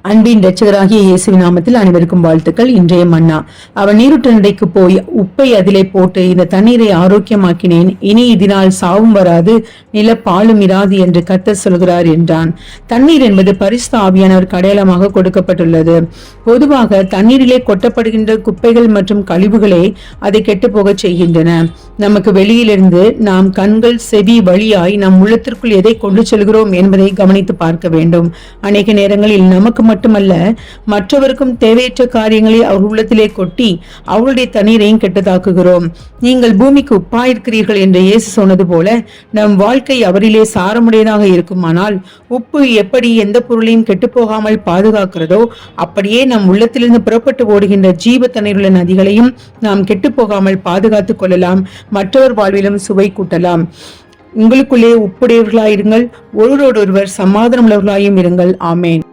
அன்பின் இரட்சகராகிய இயேசுவின் நாமத்தில் அனைவருக்கும் வாழ்த்துக்கள். இன்றைய மன்னா, அவன் நீருற்ற நடைக்கு போய் உப்பை அதிலே போட்டு இந்த தண்ணீரை ஆரோக்கியமாக்கினேன், இனி இதனால் சாவும் வராது, நில பாலும் இராது என்று கர்த்தர் சொல்கிறார் என்றான். தண்ணீர் என்பது பரிசுத்த ஆவியானவருக்கு அடையாளமாக கொடுக்கப்பட்டுள்ளது. பொதுவாக தண்ணீரிலே கொட்டப்படுகின்ற குப்பைகள் மற்றும் கழிவுகளே அதை கெட்டு போகச் செய்கின்றன. நமக்கு வெளியிலிருந்து நாம் கண்கள் செவி வழியாய் நம் உள்ளத்திற்குள் எதை கொண்டு செல்கிறோம் என்பதை கவனித்து பார்க்க வேண்டும். அநேக நேரங்களில் நமக்கு மட்டுமல்ல, மற்றவருக்கும் தேவையற்ற காரியங்களை அவர் உள்ளத்திலே கொட்டி அவருடைய தண்ணீரையும் கெட்டதாக்குகிறோம். நீங்கள் பூமிக்கு உப்பாயிருக்கிறீர்கள் என்று இயேசு சொன்னது போல நம் வாழ்க்கை அவரிலே சாரமுடையதாக இருக்குமானால், உப்பு எப்படி எந்த பொருளையும் கெட்டு போகாமல் பாதுகாக்கிறதோ, அப்படியே நம் உள்ளத்திலிருந்து புறப்பட்டு ஓடுகின்ற ஜீவ தண்ணீருள்ள நதிகளையும் நாம் கெட்டு போகாமல் பாதுகாத்துக் கொள்ளலாம். மற்றவர் வாழ்விலும் சுவை கூட்டலாம். உங்களுக்குள்ளே உப்புடையவர்களாயிருங்கள், ஒருவரோடொருவர் சமாதானம் உள்ளவர்களாயும் இருங்கள். ஆமேன்.